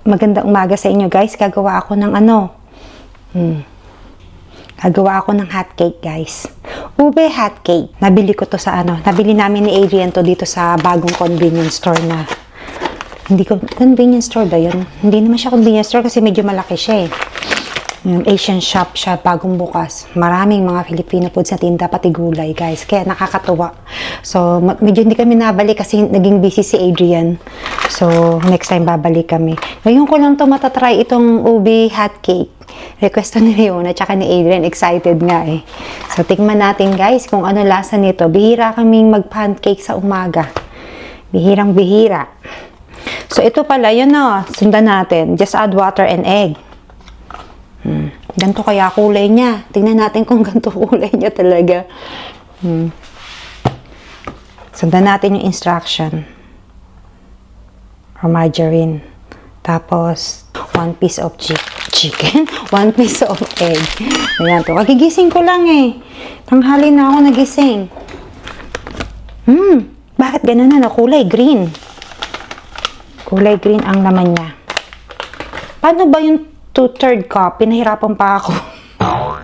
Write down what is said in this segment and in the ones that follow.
Magandang umaga sa inyo guys. Gagawa ako ng Gagawa ako ng hot cake guys. Ube hot cake. Nabili ko to sa Nabili namin ni Adrian to dito sa bagong convenience store na. Hindi ko, convenience store ba yun? Hindi naman siya convenience store kasi medyo malaki siya eh. Asian shop siya, bagong bukas. Maraming mga Filipino foods na tinda, pati gulay guys. Kaya nakakatuwa. So, medyo hindi kami nabalik kasi naging busy si Adrian. So, next time babalik kami. Ngayon ko lang to matatry itong ube hot cake. Request ni Leona at ni Adrian. Excited nga eh. So, tingnan natin guys kung ano lasa nito. Bihira kaming mag-pancake sa umaga. Bihirang bihira. So, ito pala, yun na. Sundan natin. Just add water and egg. Ganito kaya kulay niya. Tingnan natin kung ganito kulay niya talaga. Sundan natin yung instruction. Or margarine. Tapos, 1 piece of chicken. 1 piece of egg. Ayan to. Kagigising ko lang eh. Tanghali na ako nagising. Bakit ganun na kulay green? Kulay green ang laman niya. Paano ba yung 2/3 cup? Pinahirapan pa ako.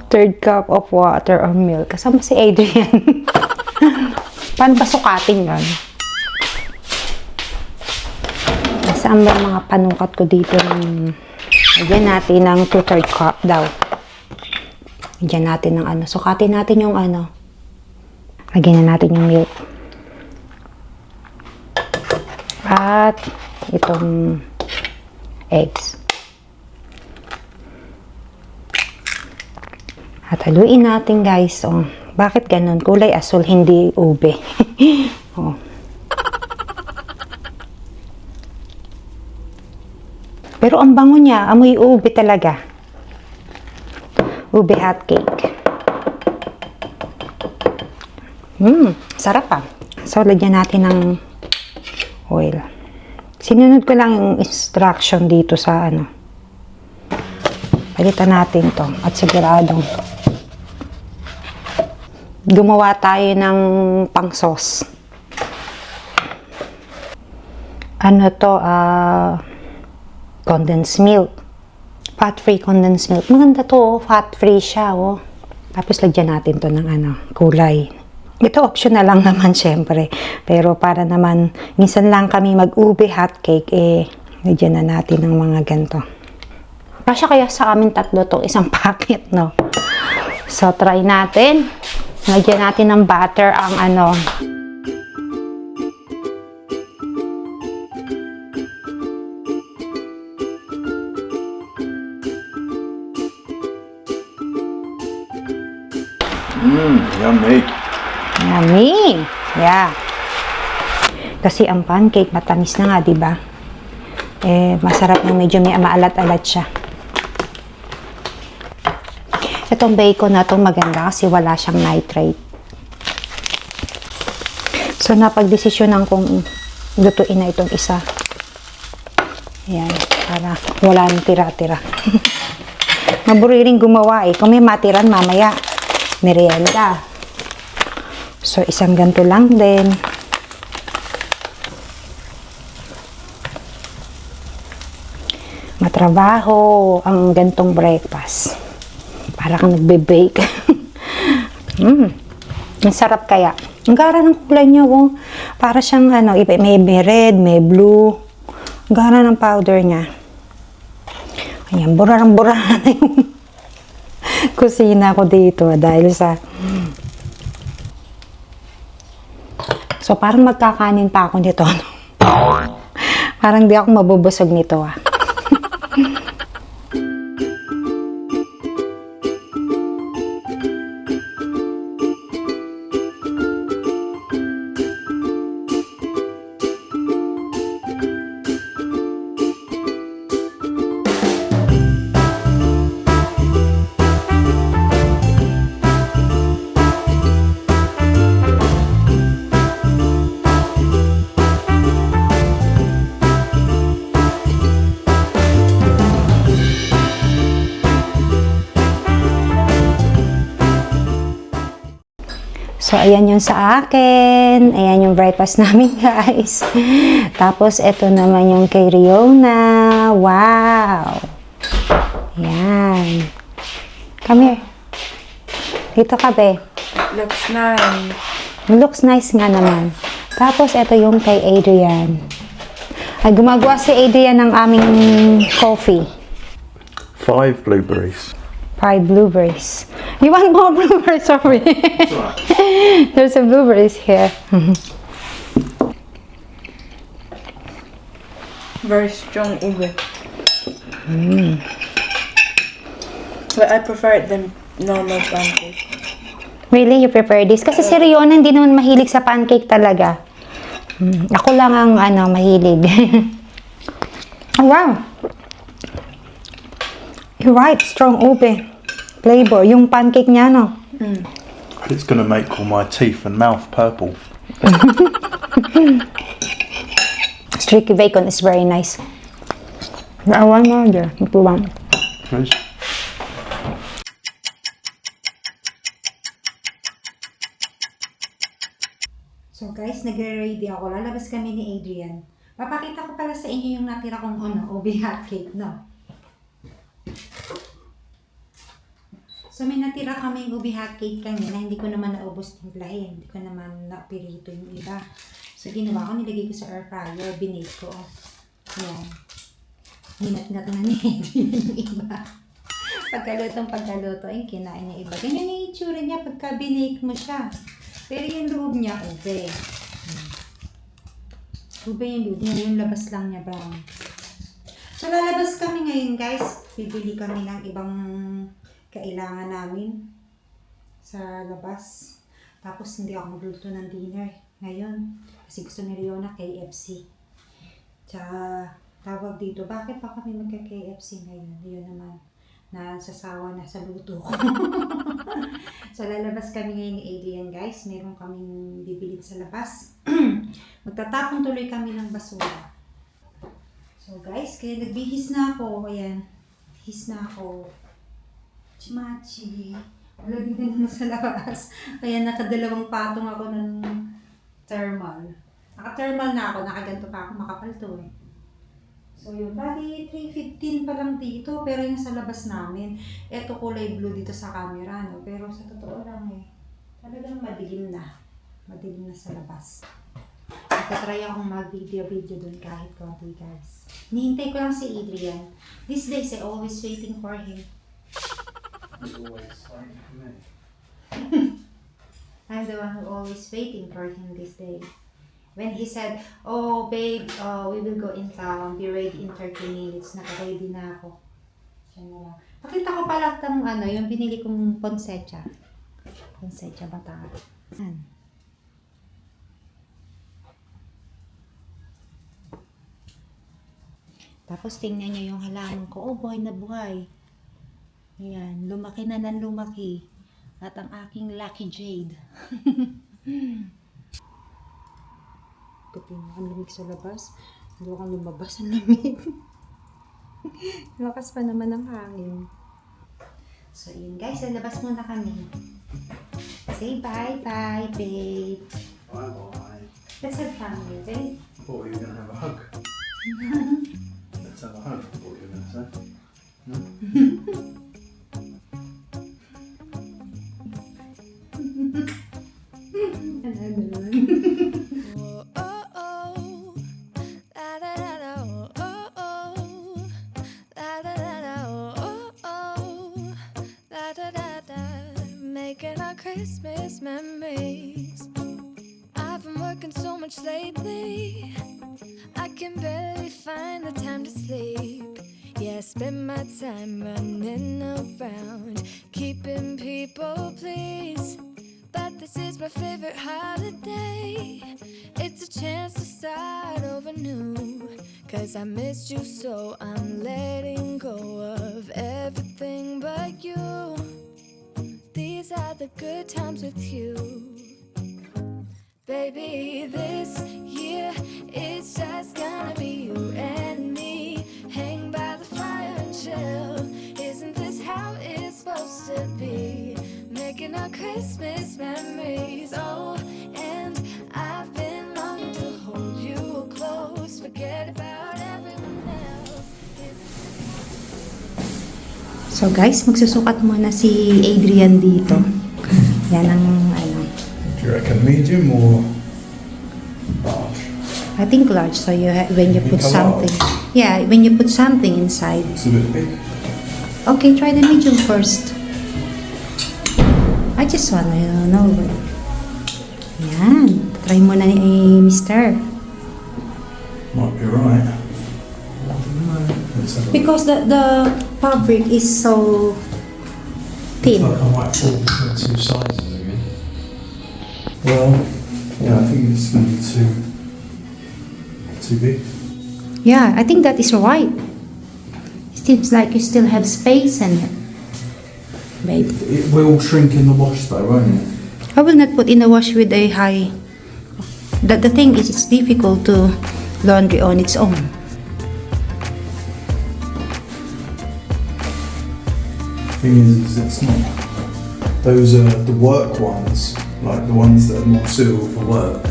3rd cup of water or milk. Kasama si Adrian. Paano ba sukatin yun? Saan ba mga panukat ko dito? Lagyan natin ng 2/3 cup daw. Lagyan natin ng sukatin natin yung lagyan na natin yung milk. At itong eggs. At haluin natin guys. Oh, bakit ganun? Kulay asul, hindi ube. Oh. Pero ang bango niya, amoy ube talaga. Ube hot cake. Sarap ah. So, lagyan natin ng oil. Sinunod ko lang yung instruction dito sa Palitan natin to at siguradong gumawa tayo ng pang-sauce. Condensed milk. Fat-free condensed milk. Maganda to, fat-free siya, oh. Tapos lagyan natin to ng kulay. Ito optional lang naman, syempre. Pero para naman, minsan lang kami mag-ube hot cake, lagyan na natin ng mga ganito. Kasya kaya sa amin tatlo tong isang packet, no? So, try natin. Lagyan natin ng butter ang Yummy. Yummy. Yeah. Kasi ang pancake matamis na nga, 'di ba? Masarap na medyo may maalat-alat siya. Itong bacon na itong maganda kasi wala siyang nitrate. So, napagdesisyonan kong lutuin na itong isa. Ayan, para wala nang tira-tira. Maburiring gumawa eh. Kung may matiran mamaya, merienda. So, isang ganito lang din. Matrabaho ang gantong breakfast. Para kang nagbe-bake. Ang sarap kaya. Ang gara ng kulay niya, oh. Para siyang may red, may blue. Ang gara ng powder niya. Ayan, burarang-burara na yung kusina ko dito dahil sa So, parang magkakanin pa ako nito. Parang di ako mabubusog nito, ah. So, ayan yung sa akin. Ayan yung breakfast namin, guys. Tapos, ito naman yung kay Riona. Wow! Yan. Come here. Dito ka, be. Looks nice. Looks nice nga naman. Tapos, ito yung kay Adrian. Ay, gumagawa si Adrian ng aming coffee. 5 blueberries. 5 blueberries. You want more blueberries? Sorry. Right. There's a blueberries here. Very strong ube. But I prefer it than normal pancake. Really? You prefer this? Kasi si Riona hindi naman mahilig sa pancake talaga. Ako lang ang mahilig. Oh, wow! You're right. Strong ube. Flavor. Yung pancake niya, no? It's gonna make all my teeth and mouth purple. Streaky bacon is very nice. I want more there. If you want. Please. So guys, nagre-ready ako. Lalabas kami ni Adrian. Papakita ko pala sa inyo yung natira kong ube hot cake, no? So may natira kaming ube hot cake kanina. Hindi ko naman naubos timplahin. Hindi ko naman napirito yung iba. So ginawa ko, nilagay ko sa air fryer. Binake ko. Ayan. Hinat-ngat na ni Adrian yung iba. Pagkaluto, ay kinain niya iba. Ganyan yung itsura niya pagka binake mo siya. Pero yung loob niya, ube. Ube yung loob niya, yung labas lang niya brown. So, lalabas kami ngayon, guys. Bibili kami ng ibang kailangan namin sa labas. Tapos, hindi ako magluto ng dinner ngayon. Kasi gusto ni Riona KFC. Tsaka, tawag dito, bakit pa kami magka-KFC ngayon? Yun naman, nasasawa na sa luto ko. So, lalabas kami ngayon ni Adrian, guys. Meron kaming bibili sa labas. Magtatapon tuloy kami ng basura. So, guys, kaya nagbihis na ako. Ayan. His na ako. Chimachi. Wala din naman sa labas. Ayan, nakadalawang patong ako ng thermal. Naka-thermal na ako. Nakaganto pa ako. Makapal to eh. So yun, bali 3:15 pa lang dito, pero yung sa labas namin, eto kulay blue dito sa camera, no? Pero sa totoo lang eh, talagang madilim na. Madilim na sa labas. Nagtatry akong mag-video dun kahit konti, guys. Nihintay ko lang si Adrian. These days, I always waiting for him. You're always waiting for me. I'm the one who always waiting for him these days. When he said, oh babe, we will go in town, be ready in 30 minutes, naka-ready na ako. Siya na lang. Pakita ko pala itong yung binili kong ponsecha. Ponsecha Bataan. Yan. Tapos tingnan nyo yung halaman ko. Oh, buhay na buhay. Ayan, lumaki na ng lumaki. At ang aking Lucky Jade. Kapin ang lamig sa labas. Hindi ko lumabas ang lamig. Lakas pa naman ang hangin. So, yun guys. Sa labas muna kami. Say bye-bye, babe. Bye-bye. Let's have family, babe. Thought you were gonna have a hug. Let's have a hug, I thought you were gonna say. No? Making our Christmas memories. I've been working so much lately, I can barely find the time to sleep. Yeah, I spend my time running around, keeping people pleased. But this is my favorite holiday. It's a chance to start over new. Cause I missed you, so I'm letting go of everything but you. These are the good times with you. Baby, this year it's just gonna be you and me. Hang by the fire and chill. Isn't this how it's supposed to be? Making our Christmas memories. Oh, and I've been longing to hold you close. Forget about everyone else. So guys, magsusukat muna si Adrian dito. Yan ang ano. Do you reckon medium or large? I think large. So when you put Think a something, large? yeah, when you put something inside. It's a bit big. Okay, try the medium first. I just wanna know. Yan. Try mo na ni Mister. Might be right. Let's have a look. Because the fabric is so Looks thin. like I might fall between two sizes again. Well, yeah, I think it's going to be too big. Yeah, I think that is right. It seems like you still have space in it. Babe. It will shrink in the wash though, won't it? I will not put in the wash with a high. The thing is, it's difficult to laundry on its own. Thing is it's not. Those are the work ones, like the ones that are more suitable for work.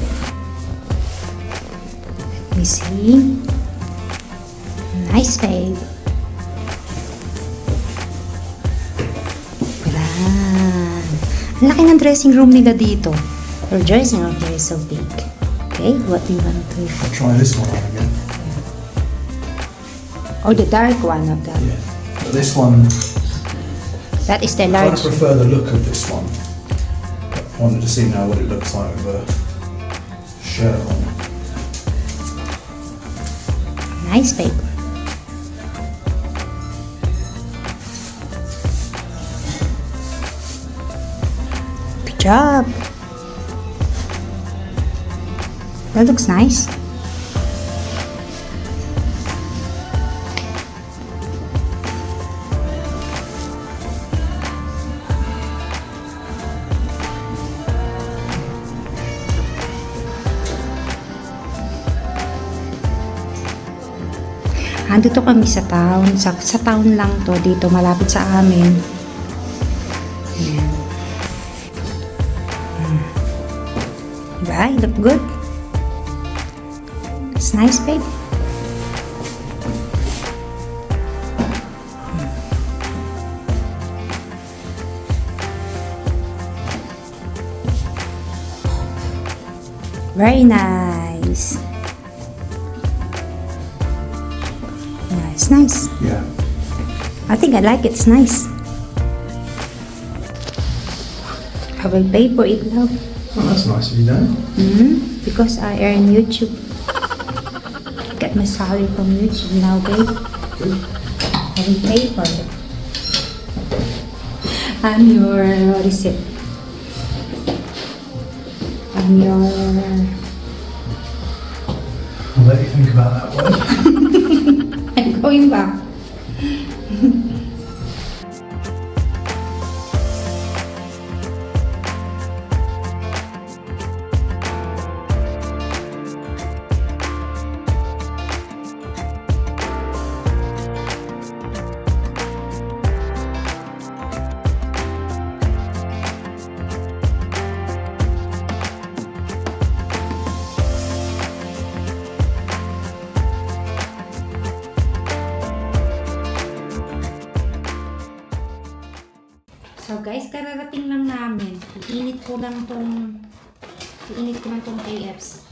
Let me see. Nice, babe. Yan. Ang laki ng dressing room nila dito. Your dressing room here is so big. Okay, what do you want to do? I'll try this one on again. Or the dark one of that. Yeah. But this one, That is the I kind large. of prefer the look of this one. I wanted to see now what it looks like with a shirt on. Nice, babe. Good job. That looks nice. Andito kami sa town. Sa town lang to. Dito, malapit sa amin. Ayan. Diba? You look good. It's nice, babe. Very nice. Yeah, it's nice. Yeah. I think I like it. It's nice. I will pay for it now. Oh, that's nice of you, Dan. Because I earn YouTube. I get my salary from YouTube now, babe. Good. I will pay for it. I'm your, what is it? I'm your, I'll let you think about that one. I'm going back. So guys, kararating lang namin. Iinit ko lang tong KFC.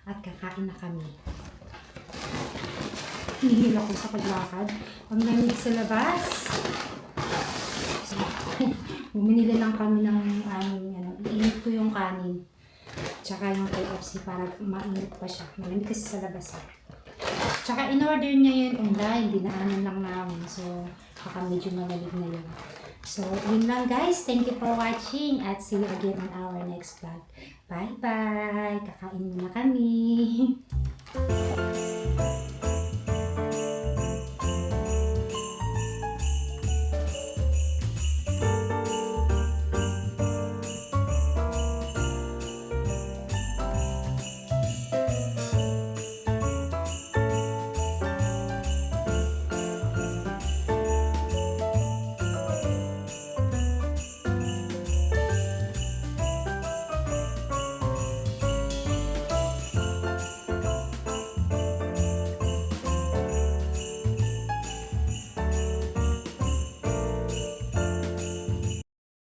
At kakain na kami. Hinihila ko sa paglakad. Ang lamig sa labas. So, bumili lang kami ng iinit ko yung kanin. Tsaka yung KFC para mainit pa siya. Malamig kasi sa labas. Tsaka in-order niya yun online. Dinaanan lang namin. So, baka medyo malamig na yun. So, yun lang guys. Thank you for watching at see you again on our next vlog. Bye-bye! Kakain muna kami!